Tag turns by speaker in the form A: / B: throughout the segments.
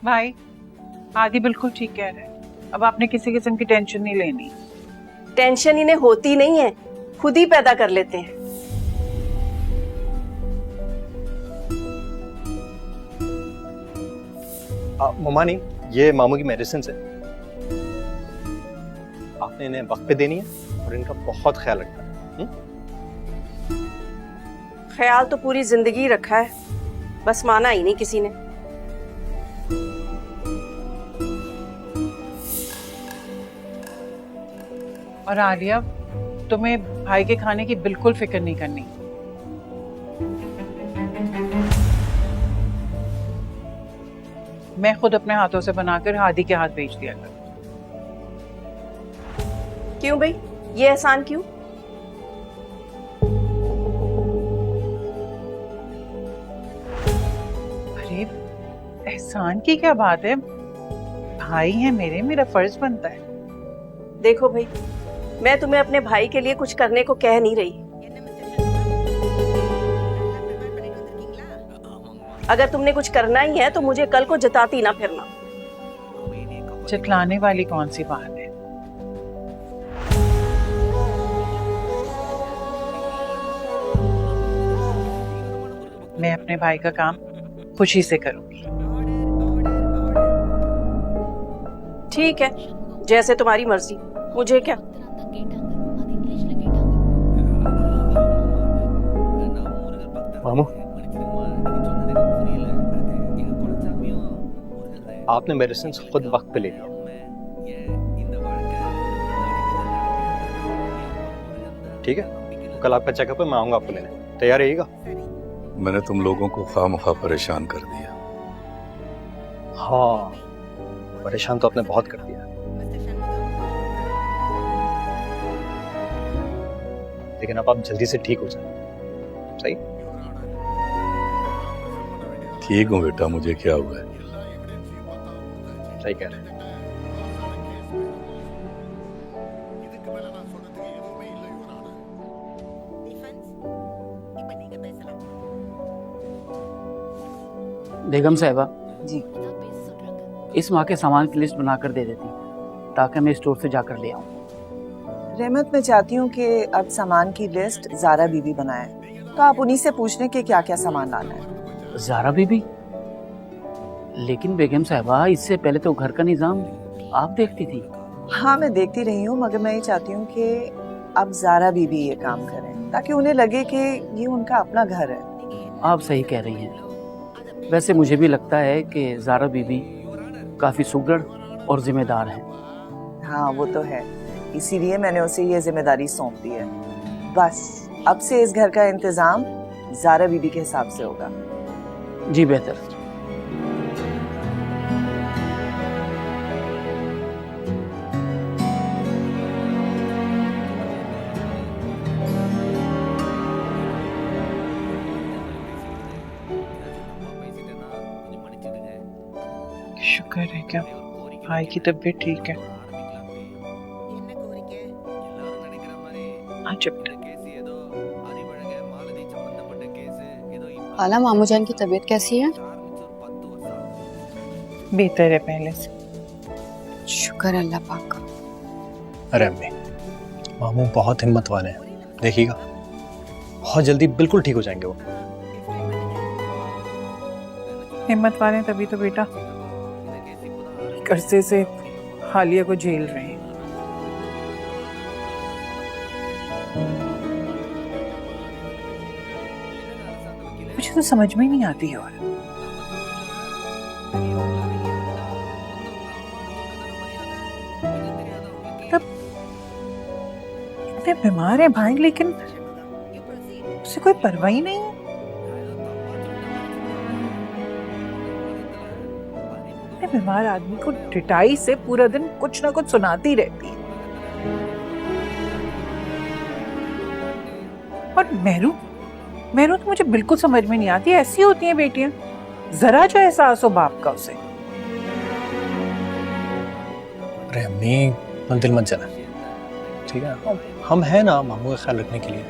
A: भाई आदि बिल्कुल ठीक कह रहे हैं। अब आपने किसी किस्म की टेंशन नहीं लेनी।
B: टेंशन इन्हें होती नहीं है, खुद ही पैदा कर लेते हैं।
C: मम्मा नहीं, ये मामू की मेडिसिन है, आपने इन्हें वक्त पे देनी है और इनका बहुत ख्याल रखना है।
B: ख्याल तो पूरी जिंदगी रखा है, बस माना ही नहीं किसी ने।
A: और आलिया, तुम्हें भाई के खाने की बिल्कुल फिक्र नहीं करनी। मैं खुद अपने हाथों से बनाकर आदि के हाथ भेज दिया कर।
B: क्यों भाई, ये एहसान क्यों?
A: अरे एहसान की क्या बात है, भाई है मेरे, मेरा फर्ज बनता है।
B: देखो भाई, मैं तुम्हें अपने भाई के लिए कुछ करने को कह नहीं रही। अगर तुमने कुछ करना ही है तो मुझे कल को जताती ना फिरना।
A: जतलाने वाली कौन सी बात है? मैं अपने भाई का काम खुशी से करूंगी।
B: ठीक है, जैसे तुम्हारी मर्जी, मुझे क्या।
C: मामू, आपने मेडिसिन खुद वक्त पे ले लिया। ठीक है, कल आपका चेकअप है, मैं आऊंगा आपको लेने। तैयार रहिएगा।
D: मैंने तुम लोगों को खामखा परेशान कर दिया।
C: हाँ, परेशान तो आपने बहुत कर दिया, लेकिन अब आप जल्दी से ठीक हो जाए। सही?
D: ठीक हूँ बेटा, मुझे क्या हुआ है?
C: सही कह रहे हैं।
E: बेगम साहिबा
A: जी।
E: इस माह के सामान की लिस्ट बनाकर दे देती ताकि मैं स्टोर से जाकर ले आऊं।
F: रहमत, मैं चाहती हूँ कि अब सामान की लिस्ट ज़ारा बीबी बनाए, तो आप उन्हीं से पूछ लें कि क्या क्या सामान लाना है।
E: ज़ारा बीबी? लेकिन बेगम साहिबा, इससे पहले तो घर का निजाम आप देखती थी।
F: हाँ, मैं देखती रही हूँ, मगर मैं ये चाहती हूँ कि अब ज़ारा बीबी ये काम करें ताकि उन्हें लगे कि ये उनका अपना घर है।
E: आप सही कह रही हैं। वैसे मुझे भी लगता है कि ज़ारा बीबी काफ़ी सुघड़ और जिम्मेदार हैं।
F: हाँ, वो तो है, इसीलिए मैंने उसे ये जिम्मेदारी सौंप दी है। बस अब से इस घर का इंतजाम ज़ारा बीबी के हिसाब से होगा।
E: जी बेहतर।
A: शुक्र है क्या भाई की तबीयत ठीक है। अच्छा बेटा।
G: खाला, मामू जान की तबीयत कैसी है?
A: बेहतर है पहले से।
G: शुक्र अल्लाह पाक का।
C: अरे अम्मी, मामू बहुत हिम्मत वाले हैं, देखिएगा बहुत जल्दी बिल्कुल ठीक हो जाएंगे वो।
A: हिम्मत वाले हैं तभी तो बेटा कर्जे से हालिया को झेल रहे हैं। मुझे तो समझ में ही नहीं आती है। और तब इतने बीमार है भाई, लेकिन उसे कोई परवाह ही नहीं है। बीमार आदमी को टिटाई से पूरा दिन कुछ ना कुछ सुनाती रहती है। और मेरू तो मुझे बिल्कुल समझ में नहीं आती। ऐसी होती हैं बेटियां, जरा जो एहसास हो बाप का उसे।
C: अरे अम्मी, दिल मत जला, ठीक है? हम हैं ना मामू का ख्याल रखने के लिए।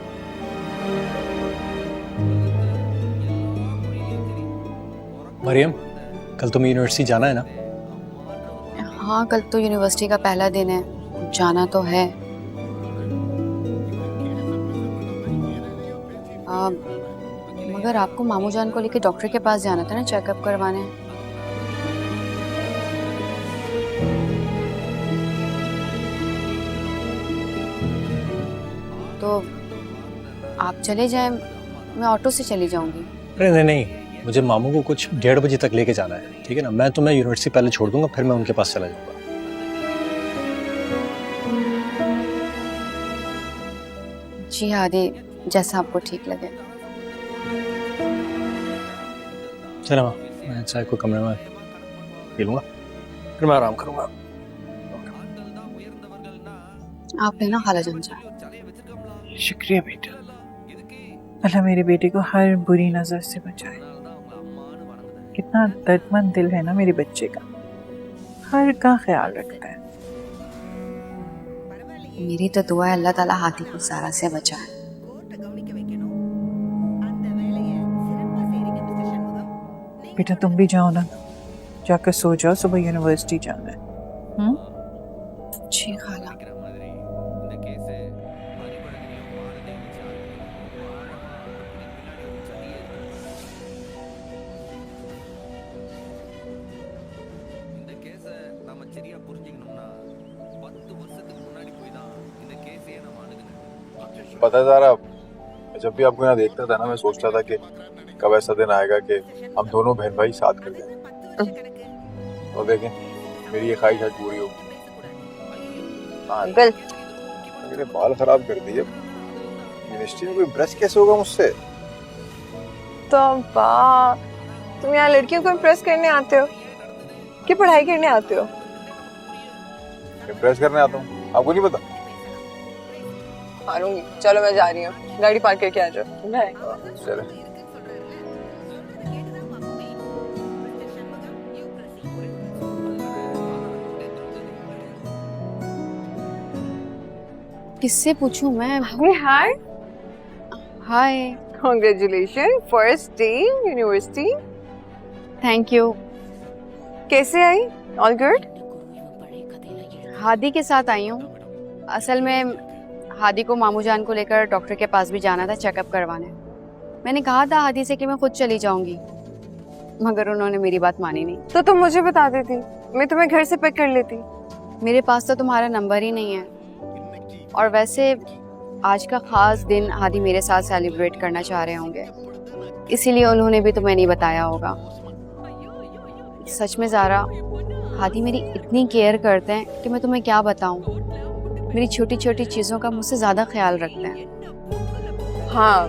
C: मरियम, कल तुम्हें यूनिवर्सिटी जाना है ना?
G: हाँ, कल तो यूनिवर्सिटी का पहला दिन है, जाना तो है। मगर आपको मामू जान को लेके डॉक्टर के पास जाना था ना, चेकअप करवाने। तो आप चले जाएं, मैं ऑटो से चली जाऊंगी।
C: अरे नहीं नहीं, मुझे मामू को कुछ 1:30 बजे तक लेके जाना है, ठीक है ना? मैं तुम्हें यूनिवर्सिटी पहले छोड़ दूंगा, फिर मैं उनके पास चला जाऊंगा।
G: जी आदि, जैसा आपको ठीक लगे।
C: चलो मैं चाय को कमरे में पी लूंगा, फिर मैं आराम करूंगा।
G: आप लेना खाला जान चाय।
C: शुक्रिया बेटा।
A: अल्लाह मेरे बेटे को हर बुरी नजर से बचाए। कितना दर्दमंद दिल है ना मेरे बच्चे का, हर का ख्याल रखता है।
G: मेरी तो दुआ है अल्लाह ताला हाथी को सारा से बचाए।
A: बेटा तुम भी जाओ ना, जाकर सो जाओ, सुबह यूनिवर्सिटी जाना है।
G: जी खाला।
H: पता है ज़ारा, जब भी आपको यहाँ देखता था ना, मैं सोचता था कि कब ऐसा दिन आएगा कि हम दोनों बहन भाई साथ कर जाएं। और देखें, मेरी ये ख्वाहिश आज पूरी हो।
F: पागल।
H: मेरे बाल खराब कर दिए। यूनिवर्सिटी में कोई ब्रश कैसे होगा मुझसे?
F: तो तुम यहाँ लड़कियों को इम्प्रेस करने आते हो कि पढ़ाई करने आते हो?
H: इम्प्रेस करने आता हूँ, आपको नहीं पता?
F: मारूंगी। चलो मैं जा रही हूँ, गाड़ी पार्क करके आ जाओ। बाय।
H: चले।
G: किससे पूछूं मैं?
F: Hi.
G: Hi.
F: Congratulation, first day university.
G: Thank you.
F: कैसे आई? All good?
G: हादी के साथ आई हूँ। असल में हादी को मामू जान को लेकर डॉक्टर के पास भी जाना था, चेकअप करवाने। मैंने कहा था हादी से कि मैं खुद चली जाऊंगी, मगर उन्होंने मेरी बात मानी नहीं।
F: तो तुम मुझे बता देती, मैं तुम्हें घर से पिक कर लेती।
G: मेरे पास तो तुम्हारा नंबर ही नहीं है। और वैसे आज का खास दिन हादी मेरे साथ सेलिब्रेट करना चाह रहे होंगे, इसीलिए उन्होंने भी तुम्हें नहीं बताया होगा। सच में ज़ारा, हादी मेरी इतनी केयर करते हैं कि मैं तुम्हें क्या बताऊं। मेरी छोटी छोटी चीज़ों का मुझसे ज़्यादा ख्याल रखते हैं।
F: हाँ,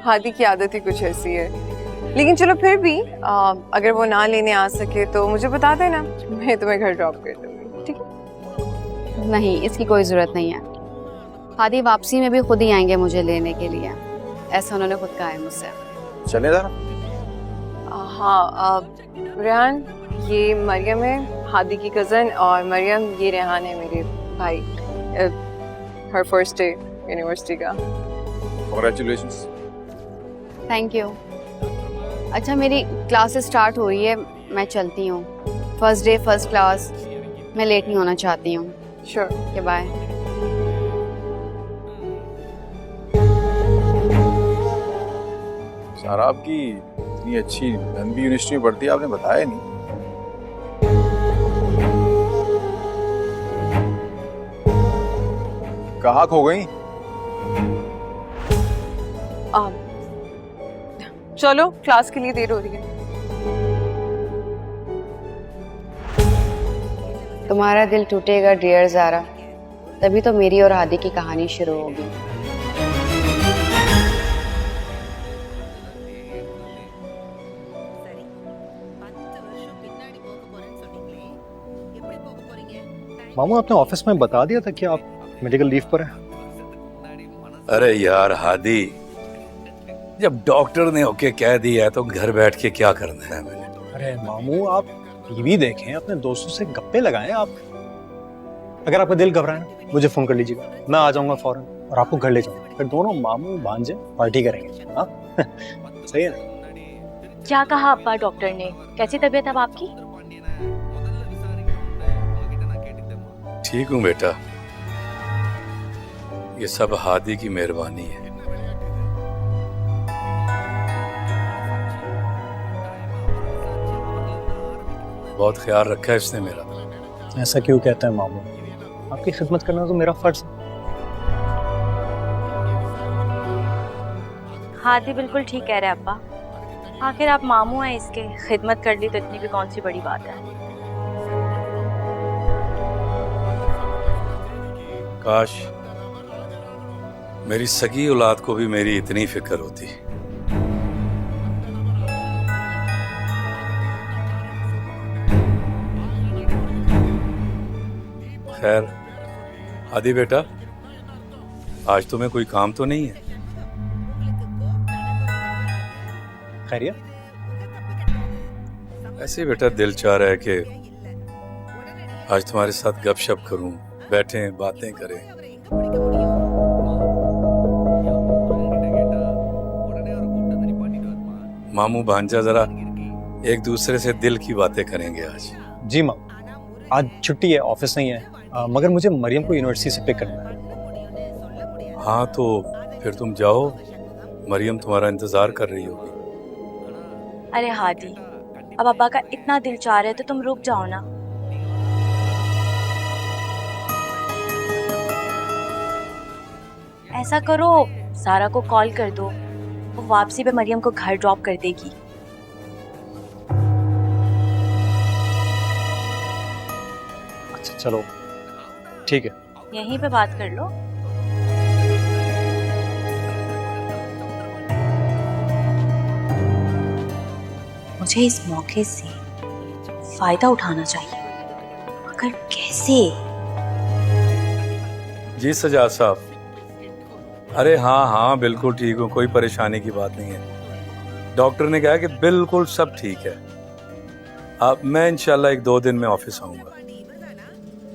F: हादी की आदत ही कुछ ऐसी है। लेकिन चलो फिर भी अगर वो ना लेने आ सके तो मुझे बता देना, मैं तुम्हें घर ड्रॉप कर दूंगी, ठीक है?
G: नहीं, इसकी कोई ज़रूरत नहीं है। हादी वापसी में भी खुद ही आएंगे मुझे लेने के लिए, ऐसा उन्होंने खुद कहा है मुझसे।
H: चले ज़ारा।
F: हाँ रेहान, ये मरियम है, हादी की कज़न, और मरियम ये रेहान है मेरे भाई। हर फर्स्ट डे यूनिवर्सिटी का।
H: कांग्रेचुलेशंस।
G: Thank you. अच्छा, मेरी क्लास स्टार्ट हो रही है, मैं चलती हूँ। फर्स्ट डे फर्स्ट क्लास, मैं लेट नहीं होना चाहती हूँ।
F: श्योर।
G: के बाय।
H: सारा आपकी इतनी अच्छी बहन भी यूनिवर्सिटी में पढ़ती है, आपने बताया नहीं। कहाँ खो गई?
F: चलो क्लास के लिए देर हो रही है।
G: तुम्हारा दिल टूटेगा डियर ज़ारा, तभी तो मेरी और हादी की कहानी शुरू होगी।
C: मामू, आपने ऑफिस में बता दिया था कि आप मेडिकल लीव पर हैं?
D: अरे यार हादी, जब डॉक्टर ने ओके कह दिया है तो घर बैठ के क्या करना है मैंने?
C: अरे मामू, आप टीवी देखें, अपने दोस्तों से गप्पे लगाएं। आप अगर आपका दिल घबराए ना, मुझे फोन कर लीजिएगा, मैं आ जाऊंगा फौरन और आपको घर ले जाऊंगा। फिर दोनों मामू भांजे पार्टी करेंगे। हाँ सही है ना?
I: क्या कहा अब्बा डॉक्टर ने? कैसी तबीयत अब आपकी?
D: ठीक हूँ बेटा, ये सब हादी की मेहरबानी है। बहुत ख्याल रखा है इसने मेरा।
C: ऐसा क्यों कहते हैं मामू? आपकी खिदमत करना तो मेरा फर्ज है।
I: हादी बिल्कुल ठीक कह रहे हैं अब्बा। आखिर आप मामू हैं इसके, खिदमत कर ली तो इतनी भी कौन सी बड़ी बात है।
D: काश मेरी सगी औलाद को भी मेरी इतनी फिक्र होती। खैर हादी बेटा, आज तुम्हें कोई काम तो नहीं है?
C: खैरियत?
D: ऐसे बेटा दिल चाह रहा है कि आज तुम्हारे साथ गपशप करूं, बैठें बातें करें। मामू भांजा जरा एक दूसरे से दिल की बातें करेंगे आज।
C: जी माँ, आज छुट्टी है, ऑफिस नहीं है, मगर मुझे मरियम को यूनिवर्सिटी से पिक करना है।
D: हाँ तो फिर तुम जाओ, मरियम तुम्हारा इंतजार कर रही होगी।
I: अरे हादी, अब अब्बा का इतना दिल चाह रहा है तो तुम रुक जाओ ना। ऐसा करो, सारा को कॉल कर दो, वो वापसी पे मरियम को घर ड्रॉप कर देगी।
C: अच्छा चलो ठीक है।
I: यहीं पे बात कर लो। मुझे इस मौके से फायदा उठाना चाहिए, मगर कैसे?
D: जी सजाद साहब, अरे हाँ हाँ बिल्कुल ठीक हूँ, कोई परेशानी की बात नहीं है। डॉक्टर ने कहा कि बिल्कुल सब ठीक है। अब मैं इंशाल्लाह 1-2 दिन में ऑफिस आऊँगा।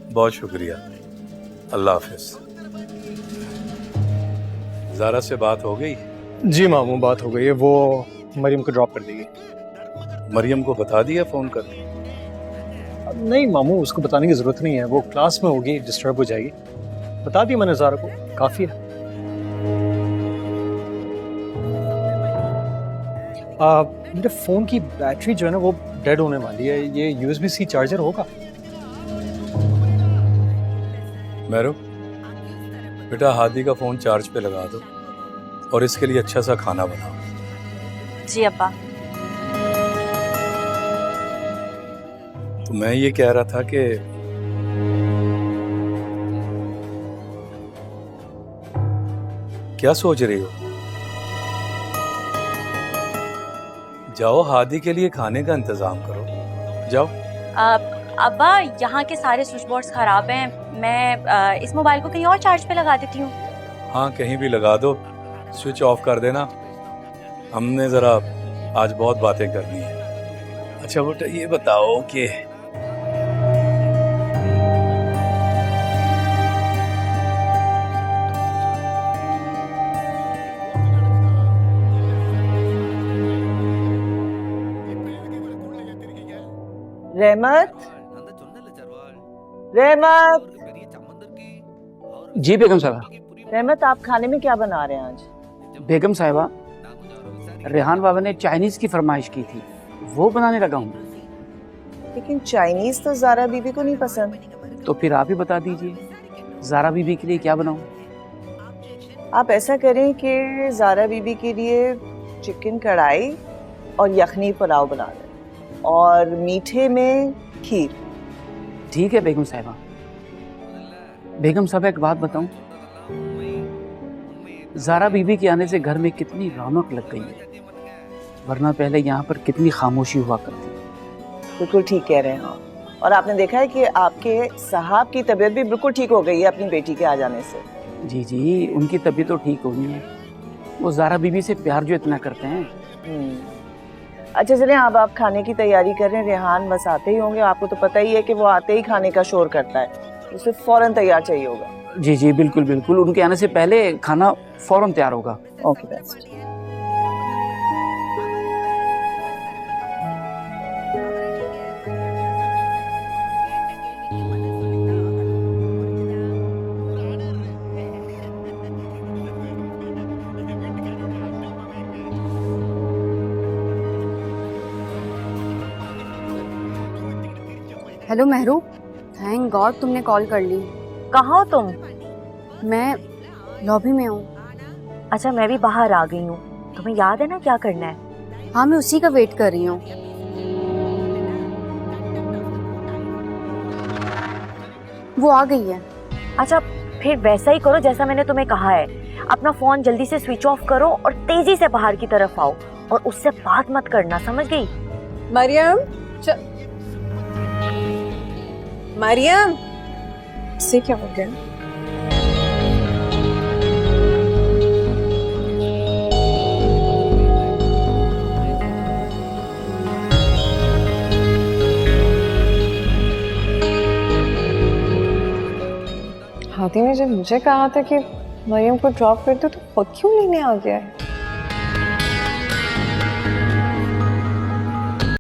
D: बहुत शुक्रिया, अल्लाह हाफिज। ज़ारा से बात हो गई?
C: जी मामू, बात हो गई है, वो मरियम को ड्रॉप कर देगी।
D: मरियम को बता दिया फ़ोन कर?
C: नहीं मामू, उसको बताने की ज़रूरत नहीं है, वो क्लास में होगी, डिस्टर्ब हो जाएगी। बता दिया मैंने ज़ारा को, काफ़ी है। मेरे फ़ोन की बैटरी जो है ना वो डेड होने वाली है, ये USB-C चार्जर होगा?
D: मैरो बेटा, हादी का फ़ोन चार्ज पे लगा दो और इसके लिए अच्छा सा खाना बनाओ।
I: जी अब्बा।
D: तो मैं ये कह रहा था कि क्या सोच रही हो? जाओ हादी के लिए खाने का इंतजाम करो, जाओ।
I: अब्बा, यहाँ के सारे स्विच बोर्ड्स खराब हैं, मैं इस मोबाइल को कहीं और चार्ज पे लगा देती हूँ।
D: हाँ कहीं भी लगा दो, स्विच ऑफ कर देना। हमने ज़रा आज बहुत बातें करनी है। अच्छा बेटा ये बताओ कि
J: रहमत, रहमत।
E: जी बेगम साहबा।
J: रहमत, आप खाने में क्या बना रहे हैं आज?
E: बेगम साहिबा, रेहान बाबा ने चाइनीज की फरमाइश की थी, वो बनाने लगा हूँ।
J: लेकिन चाइनीज तो ज़ारा बीबी को नहीं पसंद।
E: तो फिर आप ही बता दीजिए, ज़ारा बीबी के लिए क्या बनाऊँ?
J: आप ऐसा करें कि ज़ारा बीबी के लिए चिकन कढ़ाई और यखनी पुलाव बना दें, और मीठे में खीर।
E: ठीक है बेगम साहिबा। बेगम साहब एक बात बताऊं, ज़ारा बीबी के आने से घर में कितनी रौनक लग गई है, वरना पहले यहाँ पर कितनी खामोशी हुआ करती।
J: बिल्कुल ठीक कह रहे हैं आप। और आपने देखा है कि आपके साहब की तबीयत भी बिल्कुल ठीक हो गई है अपनी बेटी के आ जाने से।
E: जी जी, उनकी तबीयत तो ठीक होनी है, वो ज़ारा बीबी से प्यार जो इतना करते हैं।
J: अच्छा चलें, अब आप खाने की तैयारी कर रहे हैं। रेहान बस आते ही होंगे, आपको तो पता ही है कि वो आते ही खाने का शोर करता है, उसे फौरन तैयार चाहिए होगा।
E: जी जी बिल्कुल बिल्कुल, उनके आने से पहले खाना फौरन तैयार होगा।
J: Okay best.
G: Hello Mahroob, thank God तुमने कॉल कर ली।
I: कहाँ हो तुम?
G: मैं लॉबी में हूँ।
I: अच्छा, मैं भी बाहर आ गई हूँ। तुम्हें याद है ना क्या करना है?
G: हाँ, मैं उसी का वेट कर रही हूँ। वो आ गई है।
I: अच्छा, फिर वैसा ही करो जैसा मैंने तुम्हें कहा है। अपना फोन जल्दी से स्विच ऑफ करो और तेजी से बाहर की तरफ आओ और उससे बात मत करना, समझ गई?
F: मरियम, मरियम, इससे क्या हो गया? हाथी ने जब मुझे कहा था कि मरियम को ड्रॉप कर दो तो खुद क्यों लेने आ गया है?